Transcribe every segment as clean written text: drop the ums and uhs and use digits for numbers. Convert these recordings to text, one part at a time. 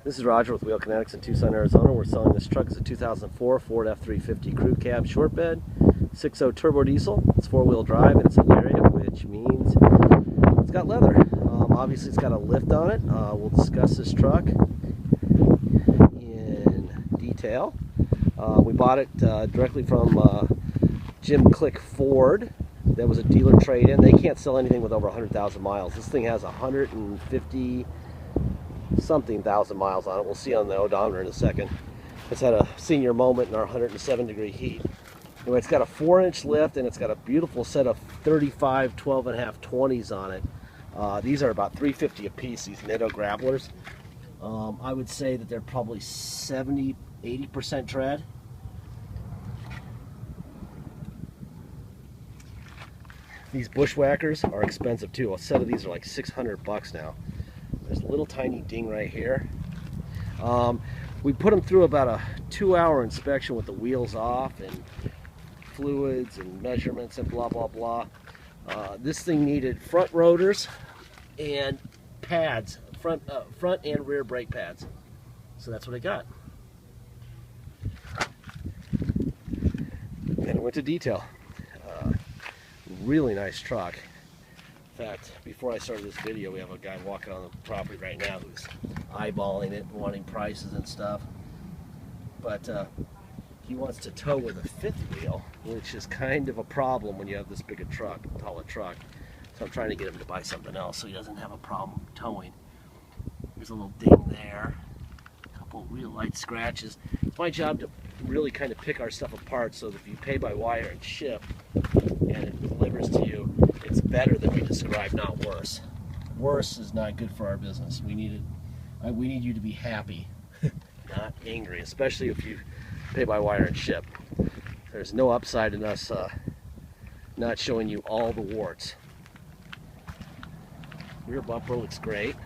This is Roger with Wheel Kinetics in Tucson, Arizona. We're selling this truck as a 2004 Ford F-350 Crew Cab Short Bed, 6.0 turbo diesel. It's four-wheel drive and it's a Lariat, which means it's got leather. Obviously, it's got a lift on it. We'll discuss this truck in detail. We bought it directly from Jim Click Ford. That was a dealer trade-in. They can't sell anything with over 100,000 miles. This thing has 150 something thousand miles on it. We'll see on the odometer in a second. It's had a senior moment in our 107-degree heat. Anyway, it's got a 4-inch lift and it's got a beautiful set of 35 12.5 20s on it. These are about $350 a piece, these Nitto Grapplers. I would say that they're probably 70-80% tread. These Bushwhackers are expensive too. A set of these are like $600 now. There's a little tiny ding right here. We put them through about a 2-hour inspection with the wheels off and fluids and measurements and blah blah blah. This thing needed front rotors and pads, front and rear brake pads. So that's what I got. And it went to detail. Really nice truck. In fact, before I started this video, we have a guy walking on the property right now who's eyeballing it, wanting prices and stuff. But he wants to tow with a fifth wheel, which is kind of a problem when you have this big a truck, taller truck. So I'm trying to get him to buy something else so he doesn't have a problem towing. There's a little ding there, a couple real light scratches. It's my job to really kind of pick our stuff apart so that if you pay by wire and ship and it delivers to you, it's better than we describe, not worse. Worse is not good for our business. We need you to be happy, not angry, especially if you pay by wire and ship. There's no upside in us not showing you all the warts. Rear bumper looks great.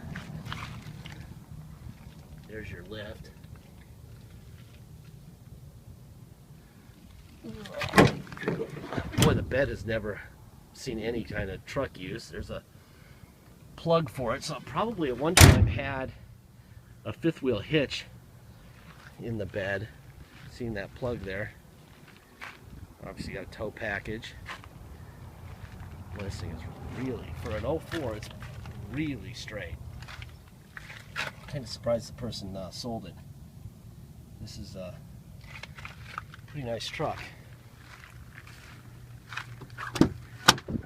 There's your lift. Boy, the bed has never seen any kind of truck use. There's a plug for it, so it probably at one time had a fifth wheel hitch in the bed. Seen that plug there. Obviously got a tow package. Well, this thing is really, for an 04, it's really straight. Kind of surprised the person sold it. This is a pretty nice truck.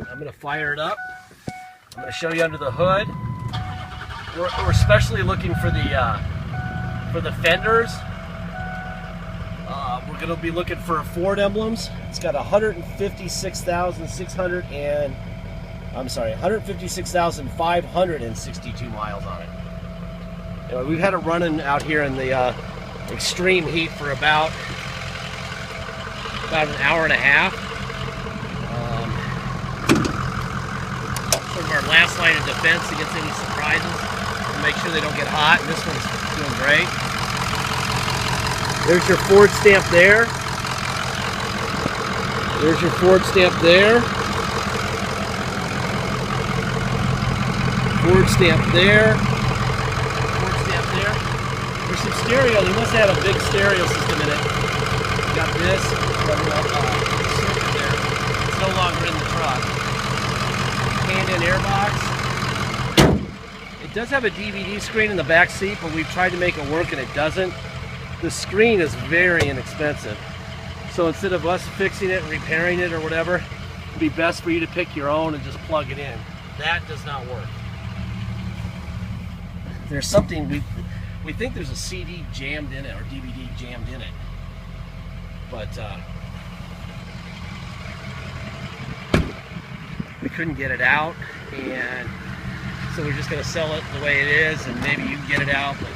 I'm going to fire it up. I'm going to show you under the hood. We're especially looking for the fenders. We're going to be looking for Ford emblems. It's got 156,562 miles on it. Anyway, we've had it running out here in the extreme heat for about an hour and a half. Sort of our last line of defense against any surprises, to make sure they don't get hot. And this one's doing great. There's your Ford stamp there. There's your Ford stamp there. Ford stamp there. Ford stamp there. There's some stereo. They must have had a big stereo system in it. You got this. Got a little circuit there. It's no longer in the truck. Hand-in airbox. It does have a DVD screen in the back seat, but we've tried to make it work and it doesn't. The screen is very inexpensive. So instead of us fixing it and repairing it or whatever, it'd be best for you to pick your own and just plug it in. That does not work. There's something, we think there's a CD jammed in it or DVD jammed in it. But we couldn't get it out, and so we're just going to sell it the way it is, and maybe you can get it out, but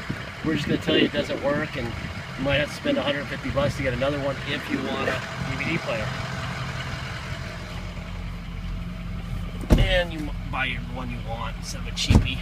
we're just going to tell you it doesn't work, and you might have to spend $150 to get another one if you want a DVD player. And you buy the one you want instead of a cheapie.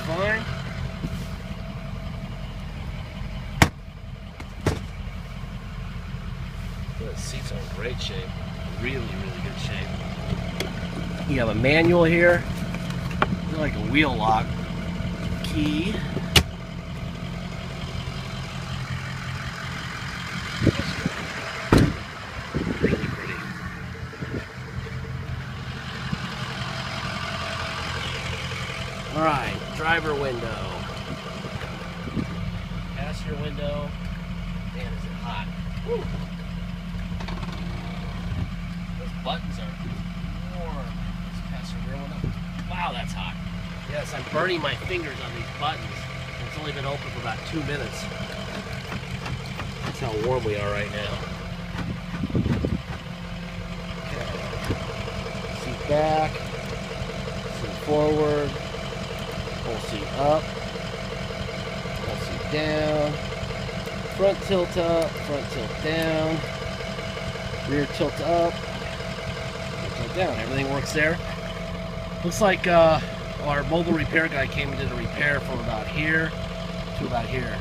fine. The seats are in great shape. Really, really good shape. You have a manual here. Like a wheel lock. Key. Really pretty. Alright, driver window. Passenger window. Man, is it hot. Woo. Those buttons are warm. This passenger rear window. Wow, that's hot. Yes, I'm burning my fingers on these buttons. It's only been open for about 2 minutes. That's how warm we are right now. Okay. Seat back. Seat forward. Full seat up. Full seat down. Front tilt up. Front tilt down. Rear tilt up. Rear tilt down. Everything works there. Looks like our mobile repair guy came and did a repair from about here to about here.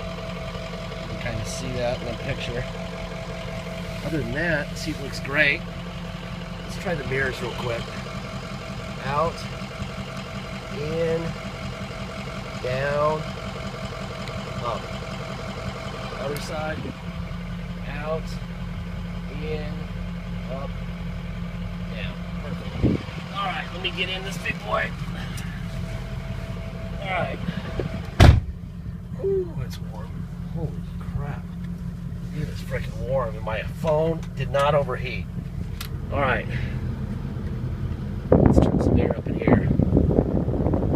You can kind of see that in the picture. Other than that, the seat looks great. Let's try the mirrors real quick. Out, in, down, up. Other side, out, in, up, down. Perfect. All right, let me get in this big boy. All right. Ooh, it's warm. Holy crap. It is freaking warm, and my phone did not overheat. All right. Let's turn some air up in here.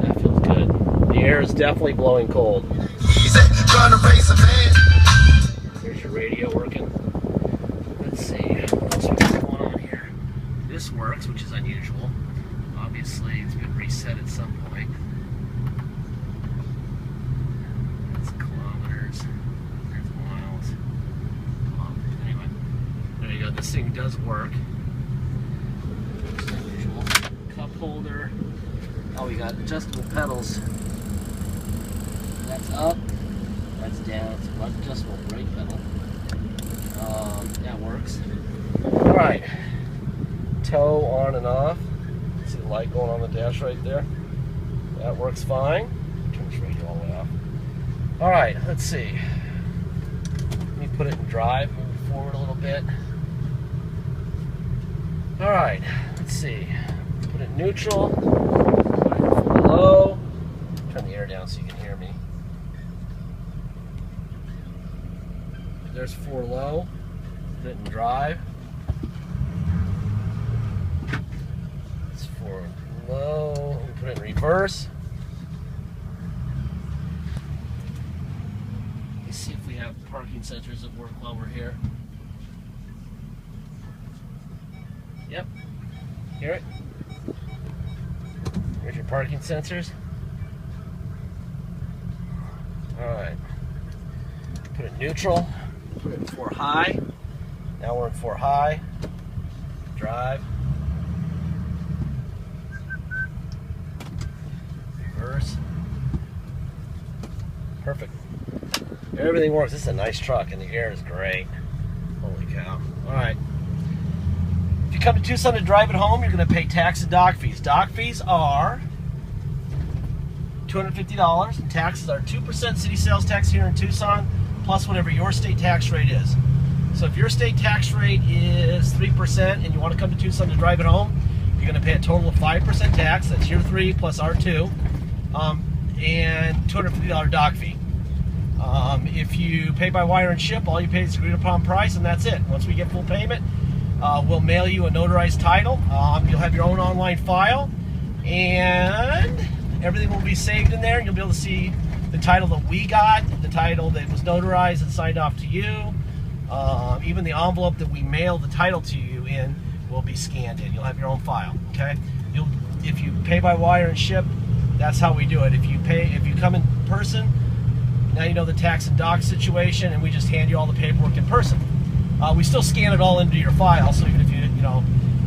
That feels good. The air is definitely blowing cold. There's your radio working. Let's see. What's going on here? This works, which is unusual. Obviously, it's been reset at some point. That's kilometers. There's miles. Anyway, there you go. This thing does work. Which is unusual. Cup holder. Oh, we got adjustable pedals. That's up. That's down. It's an adjustable brake pedal. That works. All right. Tow on and off. See the light going on the dash right there? That works fine. Turn this radio all the way off. All right, let's see. Let me put it in drive, move forward a little bit. All right, let's see. Put it in neutral. Low. Turn the air down so you can hear me. There's 4 low. Put it in drive. Low, put it in reverse. Let's see if we have parking sensors that work while we're here. Yep. Hear it? Here's your parking sensors. Alright. Put it in neutral. Put it in 4 high. Now we're in 4 high. Drive. Reverse. Perfect. Everything works. This is a nice truck and the air is great. Holy cow. Alright. If you come to Tucson to drive it home, you're going to pay tax and dock fees. Dock fees are $250 and taxes are 2% city sales tax here in Tucson plus whatever your state tax rate is. So if your state tax rate is 3% and you want to come to Tucson to drive it home, you're going to pay a total of 5% tax. That's year 3 plus R2. And $250 dock fee. If you pay by wire and ship, all you pay is agreed upon price, and that's it. Once we get full payment, we'll mail you a notarized title. You'll have your own online file, and everything will be saved in there. You'll be able to see the title that we got, the title that was notarized and signed off to you. Even the envelope that we mailed the title to you in will be scanned in. You'll have your own file. Okay. If you pay by wire and ship, that's how we do it. If you come in person, now you know the tax and dock situation, and we just hand you all the paperwork in person. We still scan it all into your file, so even if you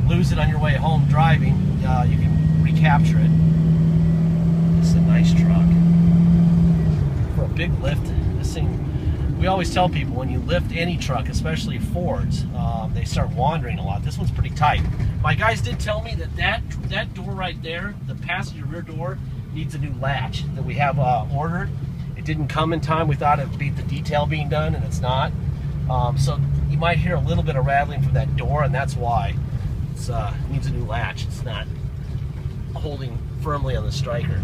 lose it on your way home driving, you can recapture it. It's a nice truck. big lift. This thing, we always tell people when you lift any truck, especially Fords, they start wandering a lot. This one's pretty tight. My guys did tell me that that door right there, the passenger rear door, needs a new latch that we have ordered. It didn't come in time. We thought it would be the detail being done, and it's not. So you might hear a little bit of rattling from that door, and that's why it needs a new latch. It's not holding firmly on the striker.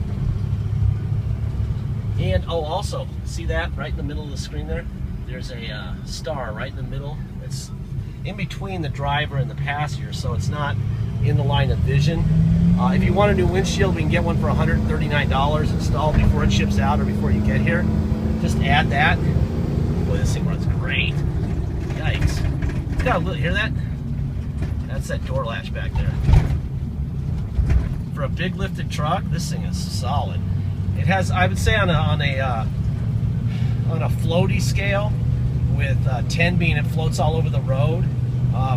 And oh, also, see that right in the middle of the screen there? There's a star right in the middle. It's in between the driver and the passenger, so it's not in the line of vision. If you want a new windshield, we can get one for $139 installed before it ships out or before you get here. Just add that. Boy, this thing runs great. Yikes. It's got a little, hear that? That's that door latch back there. For a big lifted truck, this thing is solid. It has, I would say, on a floaty scale, with 10 being it floats all over the road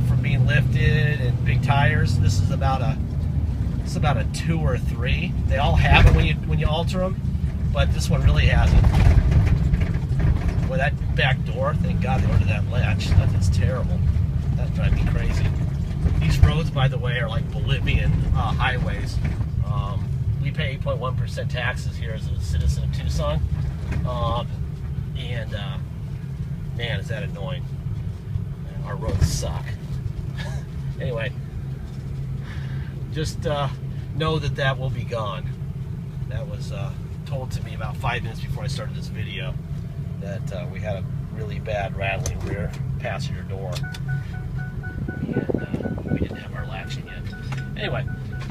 from being lifted and big tires. This is about a 2 or 3. They all have it when you alter them, but this one really hasn't. Boy, that back door, thank God they ordered that latch. That is terrible. That drives me crazy. These roads, by the way, are like Bolivian highways. We pay 8.1% taxes here as a citizen of Tucson. Man, is that annoying. Our roads suck. Anyway, just know that will be gone. That was told to me about 5 minutes before I started this video, that we had a really bad rattling rear passenger door. And we didn't have our latching yet. Anyway,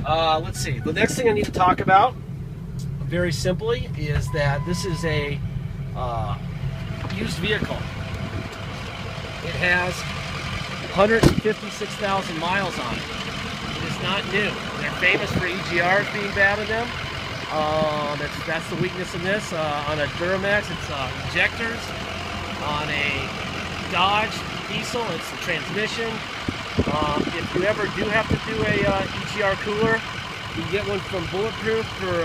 let's see. The next thing I need to talk about, very simply, is that this is a used vehicle. It has 156,000 miles on it. It is not new. They're famous for EGRs being bad in them. That's the weakness in this. On a Duramax, it's injectors. On a Dodge diesel, it's the transmission. If you ever do have to do a EGR cooler, you can get one from Bulletproof for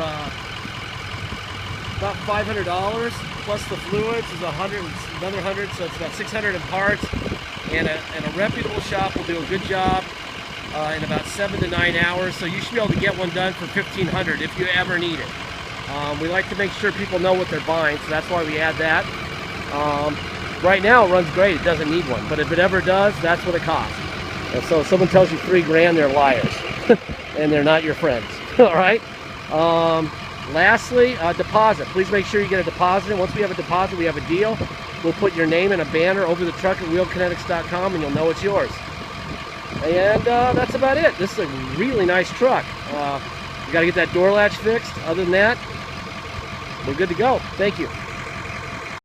about $500, plus the fluids is another 100, so it's about 600 in parts. And a reputable shop will do a good job in about 7 to 9 hours, so you should be able to get one done for $1,500 if you ever need it. We like to make sure people know what they're buying, so that's why we add that. Right now it runs great, it doesn't need one, but if it ever does, that's what it costs. And so if someone tells you $3 grand, they're liars, and they're not your friends. All right. Lastly, deposit. Please make sure you get a deposit. And once we have a deposit, we have a deal. We'll put your name and a banner over the truck at wheelkinetics.com, and you'll know it's yours. And that's about it. This is a really nice truck. You got to get that door latch fixed. Other than that, we're good to go. Thank you.